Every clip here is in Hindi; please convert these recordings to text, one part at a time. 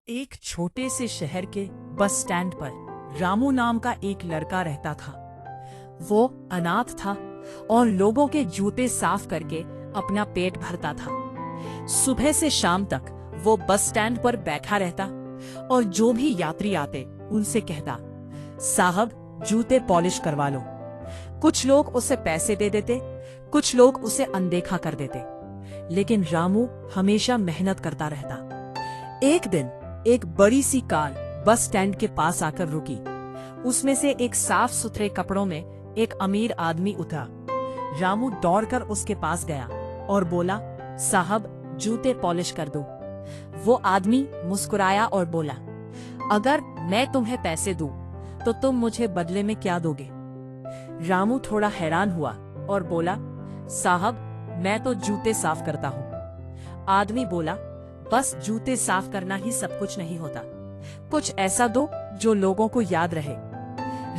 एक छोटे से शहर के बस स्टैंड पर रामू नाम का एक लड़का रहता था। वो अनाथ था और लोगों के जूते साफ करके अपना पेट भरता था। सुबह से शाम तक वो बस स्टैंड पर बैठा रहता और जो भी यात्री आते उनसे कहता, साहब जूते पॉलिश करवा लो। कुछ लोग उसे पैसे दे देते, कुछ लोग उसे अनदेखा कर देते, लेकिन रामू हमेशा मेहनत करता रहता। एक दिन एक बड़ी सी कार बस स्टैंड के पास आकर रुकी। उसमें से एक साफ सुथरे कपड़ों में एक अमीर आदमी उतरा। रामू दौड़कर उसके पास गया और बोला, साहब जूते पॉलिश कर दो। वो आदमी मुस्कुराया और बोला, अगर मैं तुम्हें पैसे दूं तो तुम मुझे बदले में क्या दोगे? रामू थोड़ा हैरान हुआ और बोला, साहब मैं तो जूते साफ करता हूँ। आदमी बोला, बस जूते साफ करना ही सब कुछ नहीं होता, कुछ ऐसा दो जो लोगों को याद रहे।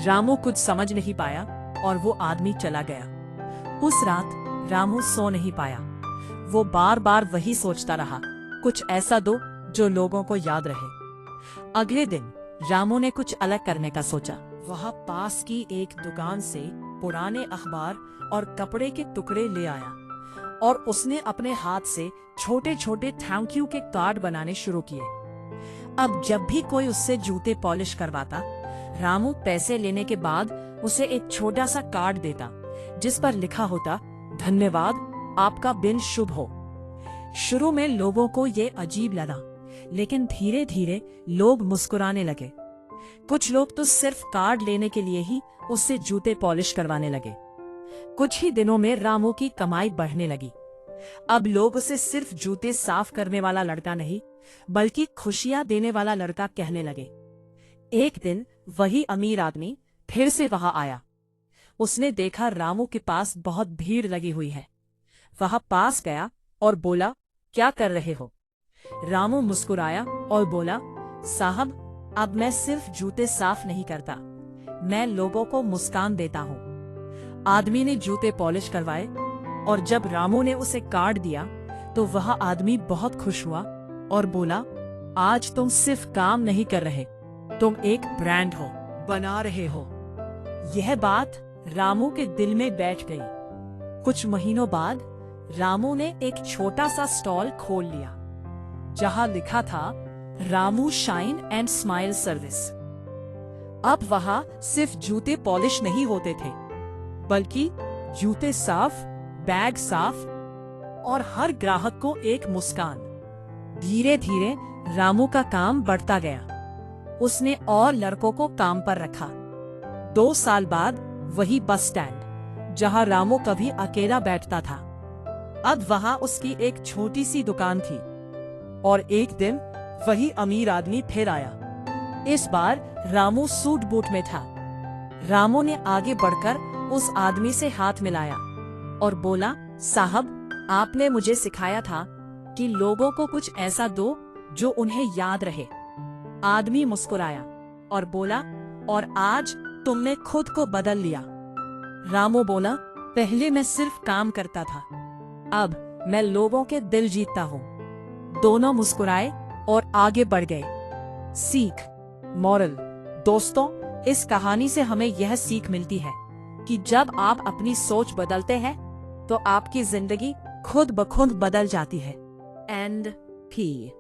रामू कुछ समझ नहीं पाया और वो आदमी चला गया। उस रात रामू सो नहीं पाया। वो बार बार वही सोचता रहा, कुछ ऐसा दो जो लोगों को याद रहे। अगले दिन रामू ने कुछ अलग करने का सोचा। वह पास की एक दुकान से पुराने अखबार और कपड़े के टुकड़े ले आया और उसने अपने हाथ से छोटे छोटे थैंक यू के कार्ड बनाने शुरू किए। अब जब भी कोई उससे जूते पॉलिश करवाता, रामू पैसे लेने के बाद उसे एक छोटा सा कार्ड देता जिस पर लिखा होता, धन्यवाद, आपका दिन शुभ हो। शुरू में लोगों को ये अजीब लगा, लेकिन धीरे धीरे लोग मुस्कुराने लगे। कुछ लोग तो सिर्फ कार्ड लेने के लिए ही उससे जूते पॉलिश करवाने लगे। कुछ ही दिनों में रामू की कमाई बढ़ने लगी। अब लोग उसे सिर्फ जूते साफ करने वाला लड़का नहीं, बल्कि खुशियां देने वाला लड़का कहने लगे। एक दिन वही अमीर आदमी फिर से वहां आया। उसने देखा रामू के पास बहुत भीड़ लगी हुई है। वह पास गया और बोला, क्या कर रहे हो? रामू मुस्कुराया और बोला, साहब अब मैं सिर्फ जूते साफ नहीं करता, मैं लोगों को मुस्कान देता हूँ। आदमी ने जूते पॉलिश करवाए और जब रामू ने उसे कार्ड दिया तो वह आदमी बहुत खुश हुआ और बोला, आज तुम सिर्फ काम नहीं कर रहे, तुम एक ब्रांड हो, बना रहे हो। यह बात रामू के दिल में बैठ गई। कुछ महीनों बाद रामू ने एक छोटा सा स्टॉल खोल लिया जहां लिखा था, Ramu shine and smile service. अब वहां सिर्फ जूते पॉलिश नहीं होते थे, बल्कि जूते साफ, बैग साफ और हर ग्राहक को एक मुस्कान। धीरे धीरे रामू का काम बढ़ता गया। उसने और लड़कों को काम पर रखा। 2 साल बाद वही बस स्टैंड जहां रामू कभी अकेला बैठता था, अब वहां उसकी एक छोटी सी दुकान थी। और एक दिन वही अमीर आदमी फिर आया। इस बार रामू सूट बूट में था। रामू ने आगे बढ़कर उस आदमी से हाथ मिलाया और बोला, साहब आपने मुझे सिखाया था कि लोगों को कुछ ऐसा दो जो उन्हें याद रहे। आदमी मुस्कुराया और बोला, और आज तुमने खुद को बदल लिया। रामू बोला, पहले मैं सिर्फ काम करता था, अब मैं लोगों के दिल जीतता हूँ। दोनों मुस्कुराए और आगे बढ़ गए। सीख, मॉरल। दोस्तों, इस कहानी से हमें यह सीख मिलती है कि जब आप अपनी सोच बदलते हैं तो आपकी जिंदगी खुद ब खुद बदल जाती है। And P